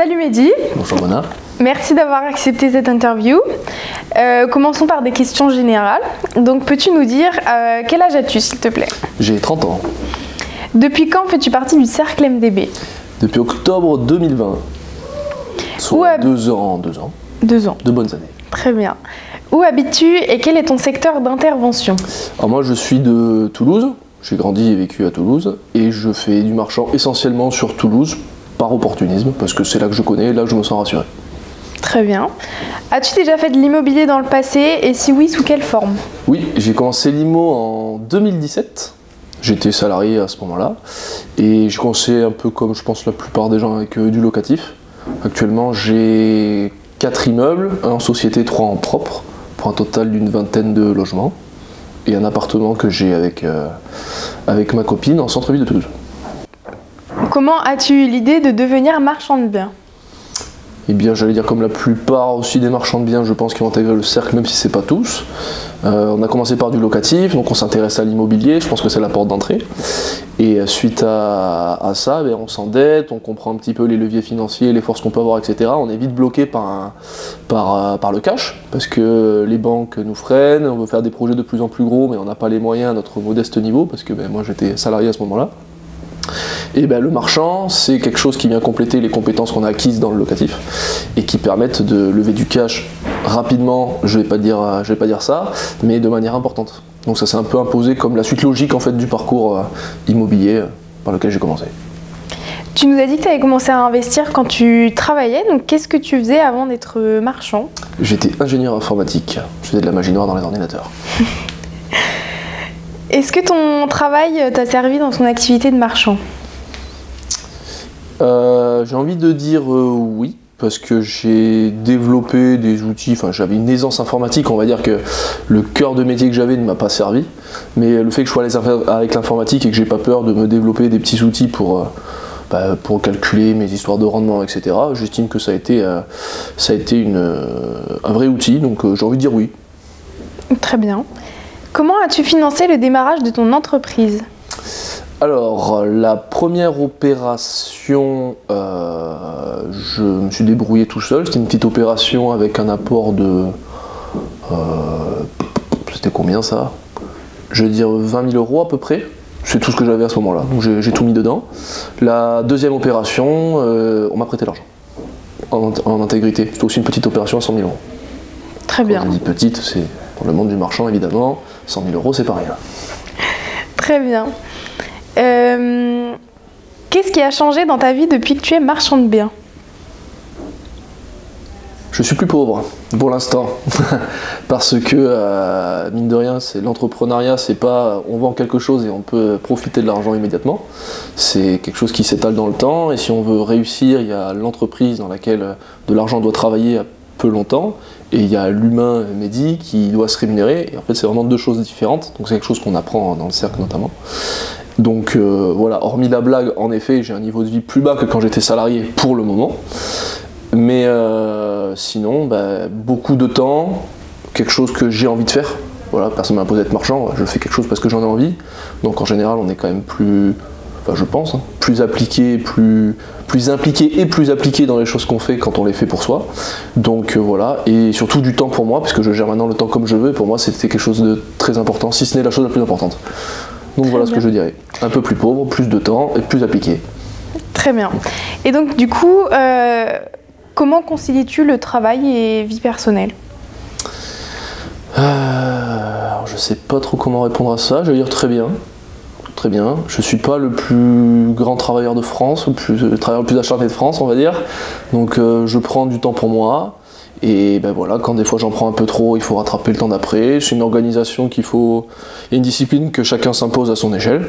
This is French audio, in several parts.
Salut Mehdi. Bonjour Mona. Merci d'avoir accepté cette interview. Commençons par des questions générales. Donc peux-tu nous dire quel âge as-tu s'il te plaît? J'ai 30 ans. Depuis quand fais-tu partie du cercle MDB? Depuis octobre 2020. Soit 2 ans. 2 ans. 2 bonnes années. Très bien. Où habites-tu et quel est ton secteur d'intervention? Alors moi je suis de Toulouse. J'ai grandi et vécu à Toulouse. Et je fais du marchand essentiellement sur Toulouse par opportunisme. Parce que c'est là que je connais, là je me sens rassuré. Très bien. As-tu déjà fait de l'immobilier dans le passé et si oui, sous quelle forme? Oui, j'ai commencé l'IMO en 2017. J'étais salarié à ce moment-là. Et j'ai commencé un peu comme je pense la plupart des gens avec du locatif. Actuellement j'ai 4 immeubles, 1 en société, 3 en propre, pour un total d'une vingtaine de logements. Et un appartement que j'ai avec ma copine en centre-ville de Toulouse. Comment as-tu eu l'idée de devenir marchand de biens? Eh bien, j'allais dire comme la plupart aussi des marchands de biens, je pense qu'ils ont intégré le cercle, même si c'est pas tous. On a commencé par du locatif, donc on s'intéresse à l'immobilier, je pense que c'est la porte d'entrée. Et suite à ça, on s'endette, on comprend un petit peu les leviers financiers, les forces qu'on peut avoir, etc. On est vite bloqué par le cash, parce que les banques nous freinent, on veut faire des projets de plus en plus gros, mais on n'a pas les moyens à notre modeste niveau, parce que moi j'étais salarié à ce moment-là. Et le marchand, c'est quelque chose qui vient compléter les compétences qu'on a acquises dans le locatif et qui permettent de lever du cash rapidement, je vais pas dire ça, mais de manière importante. Donc ça s'est un peu imposé comme la suite logique en fait du parcours immobilier par lequel j'ai commencé. Tu nous as dit que tu avais commencé à investir quand tu travaillais, donc qu'est-ce que tu faisais avant d'être marchand? J'étais ingénieur informatique, je faisais de la magie noire dans les ordinateurs. Est-ce que ton travail t'a servi dans ton activité de marchand? J'ai envie de dire oui, parce que j'ai développé des outils, j'avais une aisance informatique, on va dire que le cœur de métier que j'avais ne m'a pas servi, mais le fait que je sois à l'aise avec l'informatique et que j'ai pas peur de me développer des petits outils pour calculer mes histoires de rendement, etc., j'estime que ça a été un vrai outil, donc j'ai envie de dire oui. Très bien. Comment as-tu financé le démarrage de ton entreprise? Alors, la première opération, je me suis débrouillé tout seul. C'était une petite opération avec un apport de... c'était combien ça? Je vais dire 20 000 € à peu près. C'est tout ce que j'avais à ce moment-là. Donc j'ai tout mis dedans. La deuxième opération, on m'a prêté l'argent. En intégrité. C'était aussi une petite opération à 100 000 €. Très bien. Quand on dit petite, c'est pour le monde du marchand évidemment. 100 000 € c'est pas rien. Très bien. Qu'est-ce qui a changé dans ta vie depuis que tu es marchand de biens? Je suis plus pauvre pour l'instant parce que mine de rien, c'est l'entrepreneuriat, c'est pas on vend quelque chose et on peut profiter de l'argent immédiatement. C'est quelque chose qui s'étale dans le temps et si on veut réussir, il y a l'entreprise dans laquelle de l'argent doit travailler à peu longtemps et il y a l'humain Mehdi qui doit se rémunérer et en fait c'est vraiment 2 choses différentes, donc c'est quelque chose qu'on apprend dans le cercle notamment. Donc voilà, hormis la blague, en effet j'ai un niveau de vie plus bas que quand j'étais salarié pour le moment, mais sinon beaucoup de temps, quelque chose que j'ai envie de faire. Voilà, personne m'a imposé d'être marchand, je fais quelque chose parce que j'en ai envie, donc en général on est quand même plus, je pense, plus appliqué, plus impliqué et plus appliqué dans les choses qu'on fait quand on les fait pour soi. Donc voilà, et surtout du temps pour moi, parce que je gère maintenant le temps comme je veux, et pour moi c'était quelque chose de très important, si ce n'est la chose la plus importante. Donc voilà ce que je dirais. Un peu plus pauvre, plus de temps et plus appliqué. Très bien. Et donc du coup, comment concilies-tu le travail et vie personnelle? Je sais pas trop comment répondre à ça, je vais dire très bien. Très bien. Je suis pas le plus grand travailleur de France, le travailleur le plus acharné de France, on va dire. Donc je prends du temps pour moi. Et voilà, quand des fois j'en prends un peu trop, il faut rattraper le temps d'après. C'est une organisation il y a une discipline que chacun s'impose à son échelle.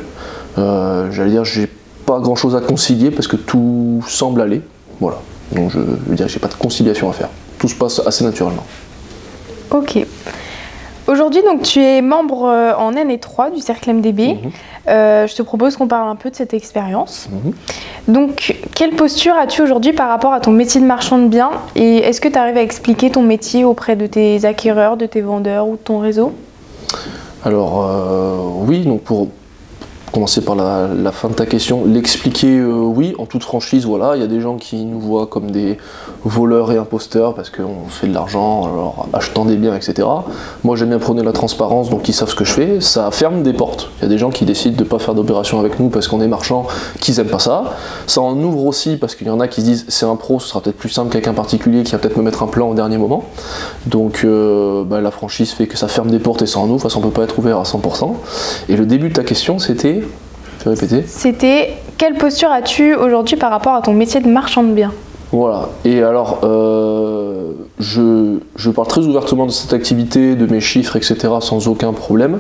J'allais dire, j'ai pas grand chose à concilier parce que tout semble aller. Voilà, donc je veux dire, j'ai pas de conciliation à faire. Tout se passe assez naturellement. Ok. Aujourd'hui, donc, tu es membre en année 3 du cercle MDB. Je te propose qu'on parle un peu de cette expérience. Donc, quelle posture as-tu aujourd'hui par rapport à ton métier de marchand de biens? Et est-ce que tu arrives à expliquer ton métier auprès de tes acquéreurs, de tes vendeurs ou de ton réseau? Alors, oui, donc commencer par la fin de ta question. L'expliquer, oui, en toute franchise, voilà. Il y a des gens qui nous voient comme des voleurs et imposteurs parce qu'on fait de l'argent alors achetant des biens, etc. Moi, j'aime bien prôner la transparence, donc ils savent ce que je fais. Ça ferme des portes. Il y a des gens qui décident de ne pas faire d'opération avec nous parce qu'on est marchand, qu'ils n'aiment pas ça. Ça en ouvre aussi parce qu'il y en a qui se disent c'est un pro, ce sera peut-être plus simple qu'avec un particulier qui va peut-être me mettre un plan au dernier moment. Donc la franchise fait que ça ferme des portes et ça en ouvre, parce qu'on ne peut pas être ouvert à 100%. Et le début de ta question, c'était... Tu peux répéter ? C'était quelle posture as-tu aujourd'hui par rapport à ton métier de marchand de biens ? Voilà, et alors je parle très ouvertement de cette activité, de mes chiffres, etc. sans aucun problème,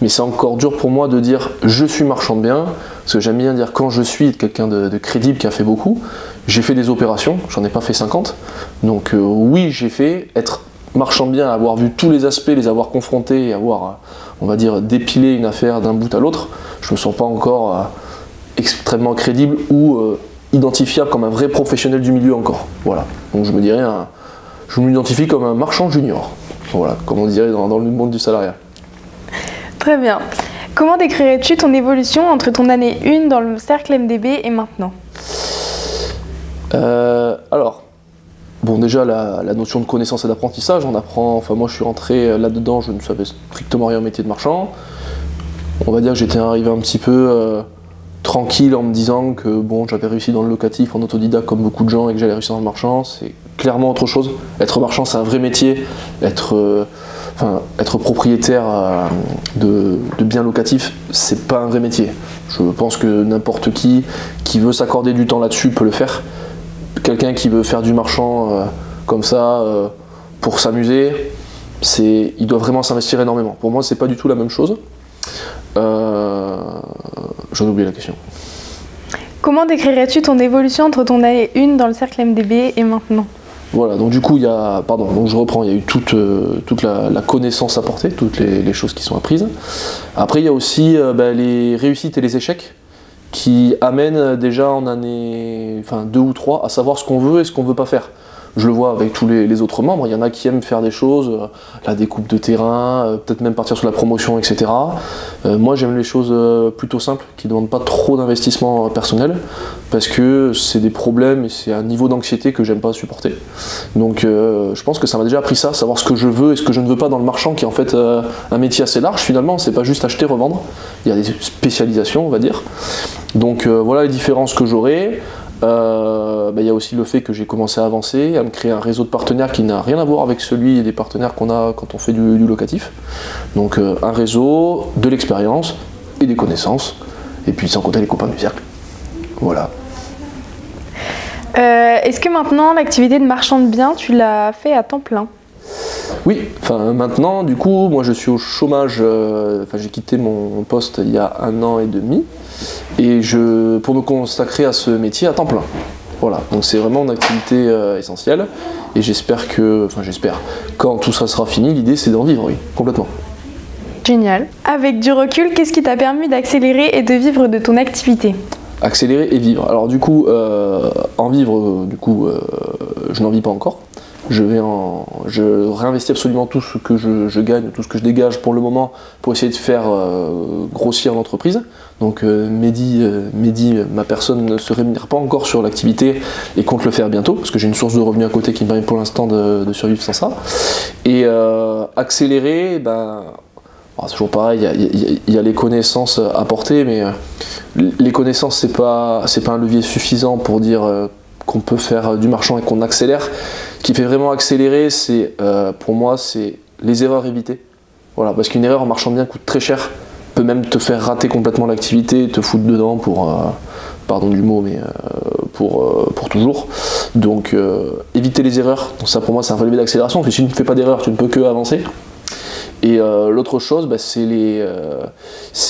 mais c'est encore dur pour moi de dire je suis marchand de biens, parce que j'aime bien dire quand je suis quelqu'un de crédible qui a fait beaucoup. J'ai fait des opérations, j'en ai pas fait 50, donc oui j'ai fait, être marchand de biens, avoir vu tous les aspects, les avoir confrontés et avoir, on va dire, dépilé une affaire d'un bout à l'autre, je me sens pas encore extrêmement crédible ou identifiable comme un vrai professionnel du milieu encore. Voilà. Donc je me dirais, je m'identifie comme un marchand junior. Voilà, comme on dirait dans le monde du salariat. Très bien. Comment décrirais-tu ton évolution entre ton année 1 dans le cercle MDB et maintenant ? Alors, bon déjà la notion de connaissance et d'apprentissage, on apprend, enfin moi je suis rentré là-dedans, je ne savais strictement rien au métier de marchand. On va dire que j'étais arrivé un petit peu tranquille en me disant que bon, j'avais réussi dans le locatif en autodidacte comme beaucoup de gens et que j'allais réussir dans le marchand. C'est clairement autre chose. Être marchand, c'est un vrai métier. Être propriétaire de biens locatifs, c'est pas un vrai métier. Je pense que n'importe qui veut s'accorder du temps là-dessus peut le faire. Quelqu'un qui veut faire du marchand comme ça pour s'amuser, il doit vraiment s'investir énormément. Pour moi, c'est pas du tout la même chose. J'en ai oublié la question. Comment décrirais-tu ton évolution entre ton année 1 dans le cercle MDB et maintenant ? Voilà, donc du coup, donc je reprends, il y a eu toute la connaissance apportée, toutes les choses qui sont apprises. Après, il y a aussi les réussites et les échecs qui amènent déjà en année 2 ou 3 à savoir ce qu'on veut et ce qu'on ne veut pas faire. Je le vois avec tous les autres membres, il y en a qui aiment faire des choses, la découpe de terrain, peut-être même partir sur la promotion, etc. Moi j'aime les choses plutôt simples, qui ne demandent pas trop d'investissement personnel, parce que c'est des problèmes et c'est un niveau d'anxiété que j'aime pas supporter. Donc je pense que ça m'a déjà appris ça, savoir ce que je veux et ce que je ne veux pas dans le marchand, qui est en fait un métier assez large finalement, c'est pas juste acheter, revendre, il y a des spécialisations on va dire. Donc voilà les différences que j'aurai. Il y a aussi le fait que j'ai commencé à avancer, à me créer un réseau de partenaires qui n'a rien à voir avec celui des partenaires qu'on a quand on fait du locatif. Donc un réseau, de l'expérience et des connaissances, et puis sans compter les copains du cercle. Voilà. Est-ce que maintenant l'activité de marchand de biens, tu l'as fait à temps plein ? Oui, maintenant du coup moi je suis au chômage, j'ai quitté mon poste il y a 1 an et demi et pour me consacrer à ce métier à temps plein. Voilà, donc c'est vraiment une activité essentielle et j'espère quand tout ça sera fini, l'idée c'est d'en vivre, oui, complètement. Génial. Avec du recul, qu'est-ce qui t'a permis d'accélérer et de vivre de ton activité ? Accélérer et vivre. Alors du coup, en vivre, je n'en vis pas encore. Je réinvestis absolument tout ce que je gagne, tout ce que je dégage pour le moment, pour essayer de faire grossir l'entreprise. Donc Mehdi, ma personne, ne se rémunère pas encore sur l'activité et compte le faire bientôt, parce que j'ai une source de revenus à côté qui me permet pour l'instant de survivre sans ça. Et accélérer, c'est toujours pareil, il y a les connaissances apportées, mais les connaissances, c'est pas un levier suffisant pour dire qu'on peut faire du marchand et qu'on accélère. Ce qui fait vraiment accélérer, pour moi, c'est les erreurs évitées. Voilà, parce qu'une erreur en marchand de biens coûte très cher, peut même te faire rater complètement l'activité, te foutre dedans pardon du mot, mais pour toujours. Donc éviter les erreurs, donc ça pour moi c'est un vrai levier d'accélération, parce que si tu ne fais pas d'erreur, tu ne peux que avancer. Et l'autre chose, c'est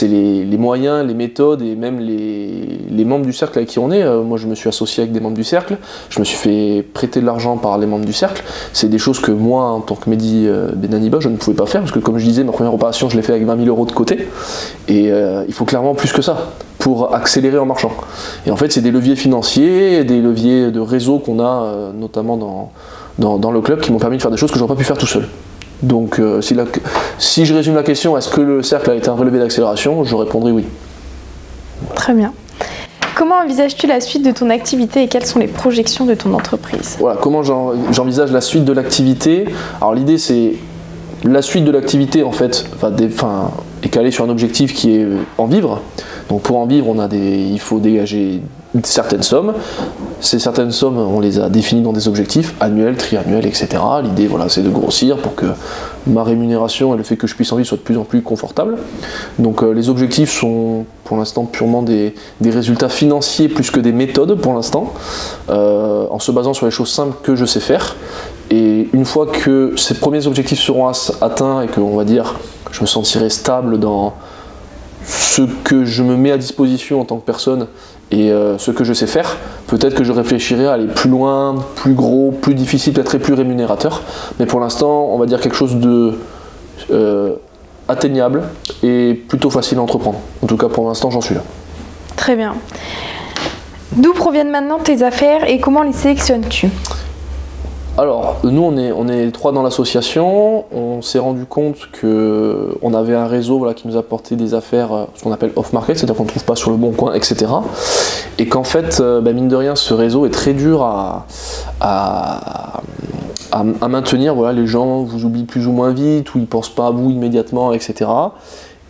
les moyens, les méthodes et même les membres du cercle avec qui on est. Moi, je me suis associé avec des membres du cercle, je me suis fait prêter de l'argent par les membres du cercle. C'est des choses que moi, en tant que Mehdi Benaniba, je ne pouvais pas faire, parce que comme je disais, ma première opération, je l'ai fait avec 20 000 € de côté. Et il faut clairement plus que ça pour accélérer en marchant. Et en fait, c'est des leviers financiers, des leviers de réseau qu'on a, notamment dans le club, qui m'ont permis de faire des choses que je n'aurais pas pu faire tout seul. Donc si je résume la question, est-ce que le cercle a été un vrai levier d'accélération ? Je répondrai oui. Très bien. Comment envisages-tu la suite de ton activité et quelles sont les projections de ton entreprise? Voilà, comment j'envisage la suite de l'activité? Alors l'idée c'est la suite de l'activité en fait est calée sur un objectif qui est en vivre. Donc pour en vivre, il faut dégager certaines sommes. Ces certaines sommes, on les a définies dans des objectifs annuels, triannuels, etc. L'idée, voilà, c'est de grossir pour que ma rémunération et le fait que je puisse en vivre soient de plus en plus confortables. Donc les objectifs sont pour l'instant purement des résultats financiers plus que des méthodes pour l'instant, en se basant sur les choses simples que je sais faire. Et une fois que ces premiers objectifs seront atteints et que, on va dire, je me sentirai stable dans ce que je me mets à disposition en tant que personne et ce que je sais faire, peut-être que je réfléchirai à aller plus loin, plus gros, plus difficile, peut-être et plus rémunérateur. Mais pour l'instant, on va dire quelque chose de atteignable et plutôt facile à entreprendre. En tout cas, pour l'instant, j'en suis là. Très bien. D'où proviennent maintenant tes affaires et comment les sélectionnes-tu? Alors, nous, on est 3 dans l'association. On s'est rendu compte qu'on avait un réseau qui nous apportait des affaires, ce qu'on appelle off-market, c'est-à-dire qu'on ne trouve pas sur le bon coin, etc. Et qu'en fait, mine de rien, ce réseau est très dur à maintenir. Voilà, les gens vous oublient plus ou moins vite, ou ils ne pensent pas à vous immédiatement, etc.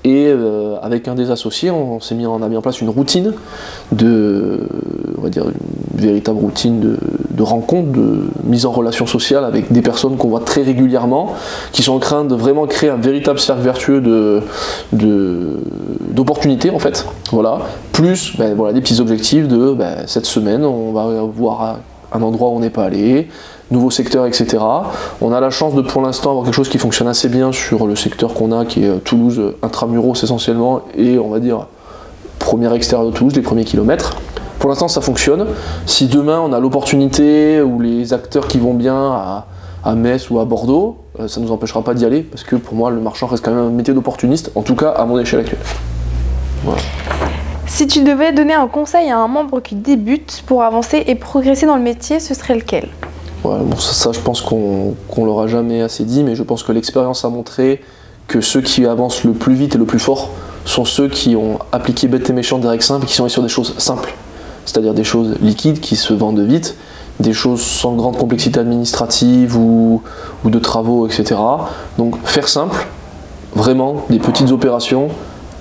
Et avec un des associés, on a mis en place une routine on va dire une véritable routine de rencontre, de mise en relation sociale avec des personnes qu'on voit très régulièrement, qui sont en train de vraiment créer un véritable cercle vertueux d'opportunités en fait. Voilà. Plus voilà, des petits objectifs de cette semaine, on va voir un endroit où on n'est pas allé, nouveau secteur, etc. On a la chance de pour l'instant avoir quelque chose qui fonctionne assez bien sur le secteur qu'on a, qui est Toulouse intramuros essentiellement, et on va dire premier extérieur de Toulouse, les premiers kilomètres. Pour l'instant ça fonctionne. Si demain on a l'opportunité ou les acteurs qui vont bien à Metz ou à Bordeaux, ça ne nous empêchera pas d'y aller, parce que pour moi le marchand reste quand même un métier d'opportuniste, en tout cas à mon échelle actuelle. Voilà. Si tu devais donner un conseil à un membre qui débute pour avancer et progresser dans le métier, ce serait lequel? Ouais, bon, ça je pense qu'on l'aura jamais assez dit, mais je pense que l'expérience a montré que ceux qui avancent le plus vite et le plus fort sont ceux qui ont appliqué bête et méchant des règles simples et qui sont allés sur des choses simples. C'est-à-dire des choses liquides qui se vendent vite, des choses sans grande complexité administrative ou de travaux, etc. Donc faire simple, vraiment des petites opérations,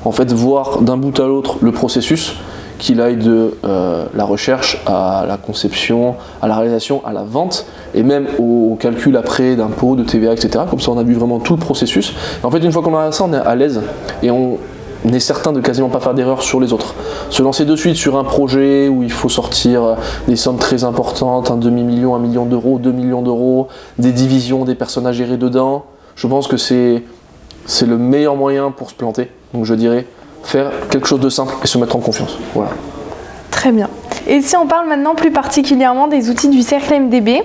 en fait voir d'un bout à l'autre le processus, qu'il aille de la recherche à la conception, à la réalisation, à la vente, et même au calcul après d'impôts, de TVA, etc. Comme ça on a vu vraiment tout le processus. Et en fait une fois qu'on a ça, on est à l'aise et on est certain de quasiment pas faire d'erreur sur les autres. Se lancer de suite sur un projet où il faut sortir des sommes très importantes, un demi-million, 1 million d'euros, 2 millions d'euros, des divisions, des personnes à gérer dedans, je pense que c'est le meilleur moyen pour se planter. Donc je dirais faire quelque chose de simple et se mettre en confiance. Voilà. Très bien. Et si on parle maintenant plus particulièrement des outils du cercle MDB,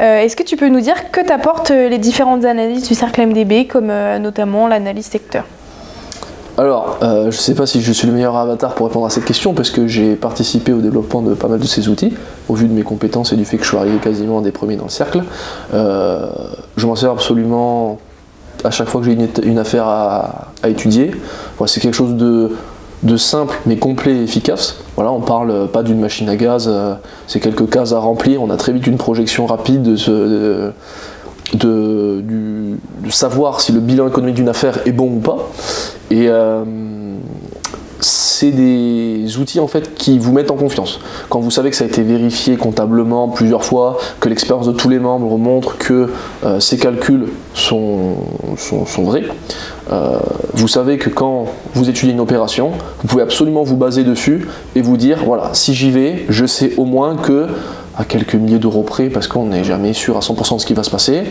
est-ce que tu peux nous dire que t'apportent les différentes analyses du cercle MDB, comme notamment l'analyse secteur? Alors, je ne sais pas si je suis le meilleur avatar pour répondre à cette question, parce que j'ai participé au développement de pas mal de ces outils, au vu de mes compétences et du fait que je suis arrivé quasiment un des premiers dans le cercle. Je m'en sers absolument à chaque fois que j'ai une affaire à étudier. Voilà, c'est quelque chose de simple mais complet et efficace. Voilà, on parle pas d'une machine à gaz, c'est quelques cases à remplir, on a très vite une projection rapide de savoir si le bilan économique d'une affaire est bon ou pas. Et c'est des outils en fait qui vous mettent en confiance. Quand vous savez que ça a été vérifié comptablement plusieurs fois, que l'expérience de tous les membres montre que ces calculs sont vrais, vous savez que quand vous étudiez une opération, vous pouvez absolument vous baser dessus et vous dire voilà, si j'y vais, je sais au moins que à quelques milliers d'euros près, parce qu'on n'est jamais sûr à 100% de ce qui va se passer,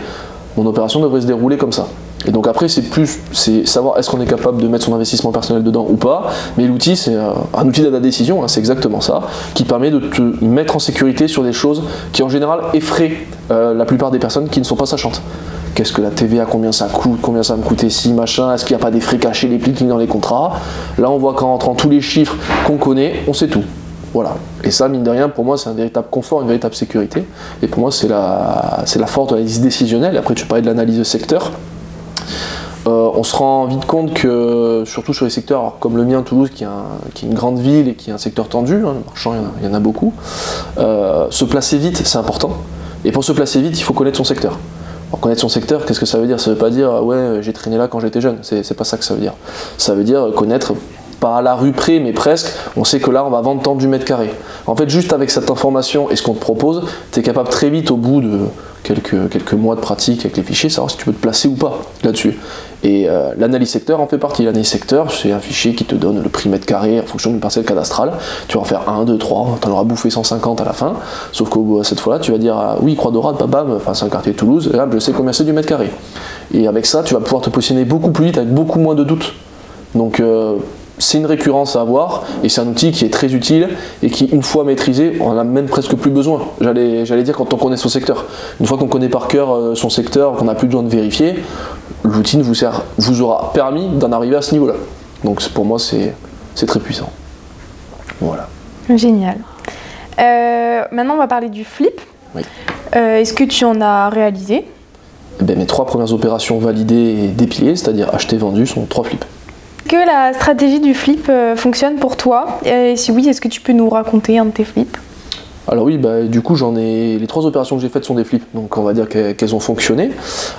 mon opération devrait se dérouler comme ça. Et donc après c'est savoir est-ce qu'on est capable de mettre son investissement personnel dedans ou pas, mais l'outil c'est un outil d'aide à décision, hein, c'est exactement ça, qui permet de te mettre en sécurité sur des choses qui en général effraient la plupart des personnes qui ne sont pas sachantes. Qu'est-ce que la TVA, combien ça coûte, combien ça va me coûter si, machin, est-ce qu'il n'y a pas des frais cachés, les plicking dans les contrats? Là on voit qu'en rentrant tous les chiffres qu'on connaît, on sait tout. Voilà. Et ça, mine de rien, pour moi, c'est un véritable confort, une véritable sécurité. Et pour moi, c'est la force de l'analyse décisionnelle. Après, tu parlais de l'analyse de secteur. On se rend vite compte que, surtout sur les secteurs alors, comme le mien, Toulouse, qui est une grande ville et qui est un secteur tendu, hein, le marchand, il y en a beaucoup, se placer vite, c'est important. Et pour se placer vite, il faut connaître son secteur. Alors, connaître son secteur, qu'est-ce que ça veut dire? Ça veut pas dire ouais, j'ai traîné là quand j'étais jeune, c'est pas ça que ça veut dire. Ça veut dire connaître, pas à la rue près, mais presque, on sait que là on va vendre tant du mètre carré. En fait, juste avec cette information et ce qu'on te propose, tu es capable très vite, au bout de quelques mois de pratique avec les fichiers, savoir si tu peux te placer ou pas là-dessus. Et l'analyse secteur en fait partie. L'analyse secteur, c'est un fichier qui te donne le prix mètre carré en fonction d'une parcelle cadastrale. Tu vas en faire 1, 2, 3, tu en auras bouffé 150 à la fin. Sauf que cette fois-là, tu vas dire oui, Croix d'Orade, bam, enfin c'est un quartier de Toulouse, là je sais combien c'est du mètre carré. Et avec ça, tu vas pouvoir te positionner beaucoup plus vite avec beaucoup moins de doutes. Donc c'est une récurrence à avoir et c'est un outil qui est très utile et qui, une fois maîtrisé, on en a même presque plus besoin. J'allais dire quand on connaît son secteur. Une fois qu'on connaît par cœur son secteur, qu'on n'a plus besoin de vérifier, l'outil vous aura permis d'en arriver à ce niveau-là. Donc pour moi, c'est très puissant. Voilà. Génial. Maintenant, on va parler du flip. Oui. Est-ce que tu en as réalisé? Mes 3 premières opérations validées et dépilées, c'est-à-dire acheté, vendu, sont 3 flips. Est-ce que la stratégie du flip fonctionne pour toi? Et si oui, est-ce que tu peux nous raconter un de tes flips? Alors oui, du coup les 3 opérations que j'ai faites sont des flips, donc on va dire qu'elles ont fonctionné.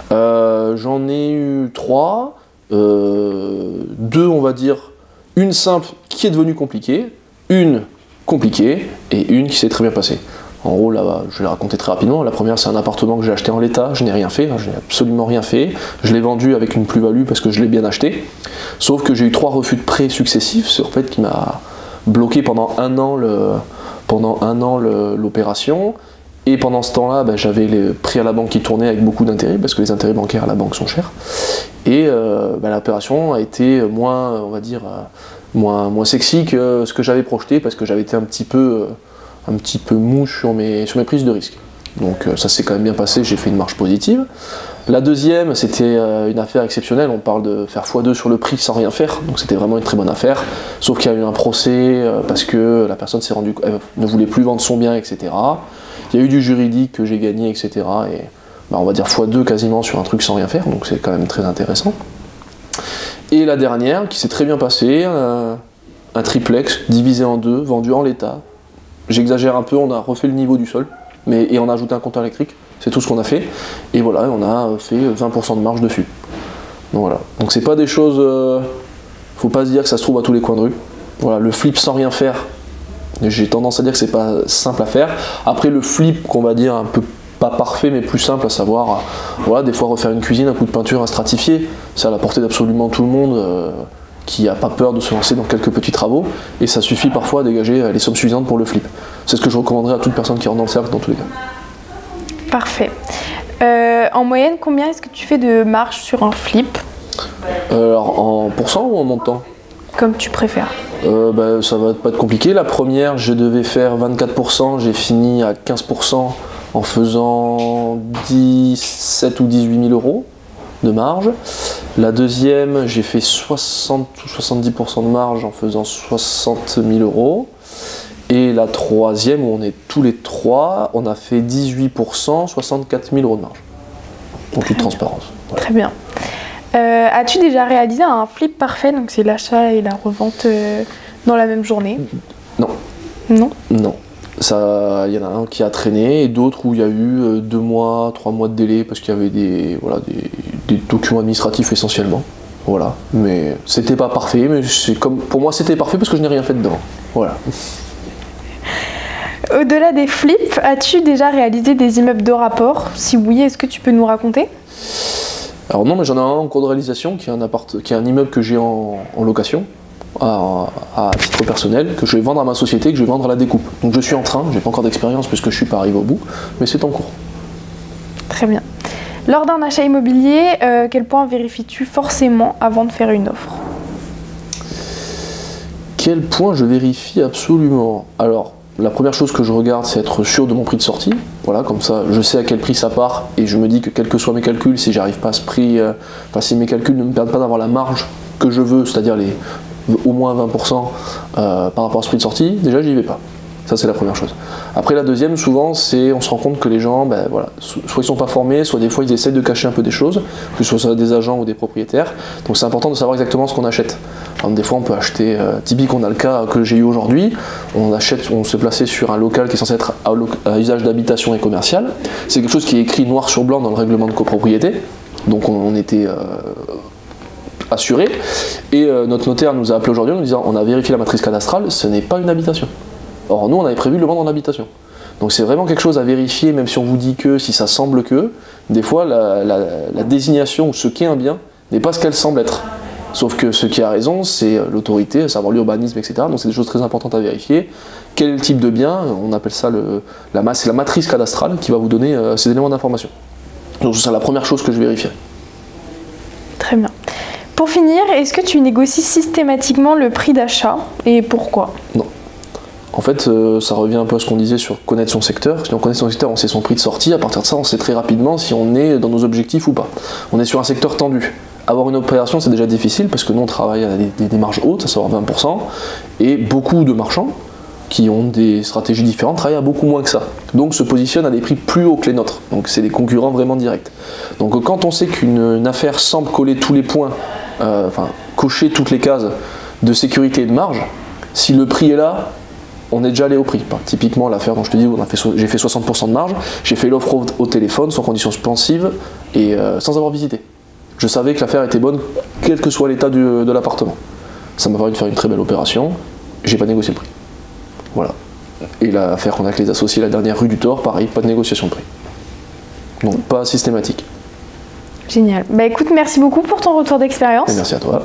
J'en ai eu 3, 2 on va dire, une simple qui est devenue compliquée, une compliquée et une qui s'est très bien passée. En gros, là, je vais la raconter très rapidement. La première, c'est un appartement que j'ai acheté en l'état, je n'ai rien fait, je n'ai absolument rien fait. Je l'ai vendu avec une plus-value parce que je l'ai bien acheté. Sauf que j'ai eu 3 refus de prêt successifs, c'est en fait qui m'a bloqué pendant un an l'opération. Et pendant ce temps-là, j'avais les prêts à la banque qui tournaient avec beaucoup d'intérêts, parce que les intérêts bancaires à la banque sont chers. Et l'opération a été moins, on va dire, moins sexy que ce que j'avais projeté, parce que j'avais été un petit peu mou sur mes prises de risque. Donc ça s'est quand même bien passé, j'ai fait une marge positive. La deuxième, c'était une affaire exceptionnelle, on parle de faire x2 sur le prix sans rien faire, donc c'était vraiment une très bonne affaire, sauf qu'il y a eu un procès parce que la personne ne voulait plus vendre son bien, etc. Il y a eu du juridique que j'ai gagné, etc. Et on va dire x2 quasiment sur un truc sans rien faire, donc c'est quand même très intéressant. Et la dernière, qui s'est très bien passée, un triplex divisé en 2, vendu en l'état. J'exagère un peu, on a refait le niveau du sol, et on a ajouté un compteur électrique, c'est tout ce qu'on a fait. Et voilà, on a fait 20% de marge dessus. Donc voilà. Donc c'est pas des choses, faut pas se dire que ça se trouve à tous les coins de rue. Voilà, le flip sans rien faire, j'ai tendance à dire que c'est pas simple à faire. Après le flip qu'on va dire un peu pas parfait mais plus simple, à savoir, voilà, des fois refaire une cuisine, un coup de peinture, un stratifié, c'est à la portée d'absolument tout le monde. Qui n'a pas peur de se lancer dans quelques petits travaux, et ça suffit parfois à dégager les sommes suffisantes pour le flip. C'est ce que je recommanderais à toute personne qui rentre dans le cercle dans tous les cas. Parfait. En moyenne, combien est-ce que tu fais de marge sur un flip? Alors en pourcent ou en montant? Comme tu préfères. Ça va pas être compliqué. La première, je devais faire 24%, j'ai fini à 15% en faisant 17 ou 18 000 euros de marge. La deuxième, j'ai fait 60 ou 70% de marge en faisant 60 000 euros. Et la troisième, où on est tous les 3, on a fait 18%, 64 000 euros de marge. En toute transparence. Voilà. Très bien. As-tu déjà réalisé un flip parfait, donc c'est l'achat et la revente dans la même journée? Non. Non? Non. Il y en a un qui a traîné et d'autres où il y a eu 2 mois, 3 mois de délai parce qu'il y avait des documents administratifs essentiellement. Voilà. Mais c'était pas parfait, mais pour moi c'était parfait parce que je n'ai rien fait dedans. Voilà. Au-delà des flips, as-tu déjà réalisé des immeubles de rapport? Si oui, est-ce que tu peux nous raconter? Alors non, mais j'en ai un en cours de réalisation qui est un immeuble que j'ai en location. À titre personnel, que je vais vendre à ma société, que je vais vendre à la découpe. Donc je suis en train, j'ai pas encore d'expérience puisque je suis pas arrivé au bout, mais c'est en cours. Très bien. Lors d'un achat immobilier, quel point vérifies-tu forcément avant de faire une offre? Quel point je vérifie absolument? Alors, la première chose que je regarde, c'est être sûr de mon prix de sortie. Voilà, comme ça, je sais à quel prix ça part et je me dis que quels que soient mes calculs, si j'arrive pas à ce prix, si mes calculs ne me permettent pas d'avoir la marge que je veux, c'est-à-dire au moins 20% par rapport à ce prix de sortie, déjà j'y vais pas. Ça c'est la première chose. Après la deuxième, souvent, c'est on se rend compte que les gens, ben, voilà, soit ils sont pas formés, soit des fois ils essaient de cacher un peu des choses, que ce soit des agents ou des propriétaires. Donc c'est important de savoir exactement ce qu'on achète. Alors, des fois on peut acheter, typique on a le cas que j'ai eu aujourd'hui, on se plaçait sur un local qui est censé être à usage d'habitation et commercial. C'est quelque chose qui est écrit noir sur blanc dans le règlement de copropriété. Donc on était assuré. Et notre notaire nous a appelé aujourd'hui en nous disant on a vérifié la matrice cadastrale, ce n'est pas une habitation. Or nous on avait prévu de le vendre en habitation. Donc c'est vraiment quelque chose à vérifier, même si on vous dit que, si ça semble que, des fois la désignation ou ce qu'est un bien n'est pas ce qu'elle semble être. Sauf que ce qui a raison, c'est l'autorité, à savoir l'urbanisme, etc. Donc c'est des choses très importantes à vérifier. Quel est le type de bien? On appelle ça c'est la matrice cadastrale qui va vous donner ces éléments d'information. Donc c'est la première chose que je vérifie. Très bien. Pour finir, est-ce que tu négocies systématiquement le prix d'achat et pourquoi? Non. En fait, ça revient un peu à ce qu'on disait sur connaître son secteur. Si on connaît son secteur, on sait son prix de sortie. À partir de ça, on sait très rapidement si on est dans nos objectifs ou pas. On est sur un secteur tendu. Avoir une opération, c'est déjà difficile parce que nous, on travaille à des marges hautes, à savoir 20%, et beaucoup de marchands qui ont des stratégies différentes travaillent à beaucoup moins que ça. Donc se positionnent à des prix plus hauts que les nôtres. Donc c'est des concurrents vraiment directs. Donc quand on sait qu'une affaire semble coller tous les points, cocher toutes les cases de sécurité et de marge, si le prix est là, on est déjà allé au prix. Typiquement l'affaire dont je te dis, j'ai fait 60% de marge, j'ai fait l'offre au téléphone sans conditions suspensives et sans avoir visité. Je savais que l'affaire était bonne, quel que soit l'état de l'appartement. Ça m'a permis de faire une très belle opération, j'ai pas négocié le prix. Voilà. Et l'affaire qu'on a avec les associés, la dernière rue du Thor, pareil, pas de négociation de prix. Donc pas systématique. Génial. Bah écoute, merci beaucoup pour ton retour d'expérience. Et merci à toi.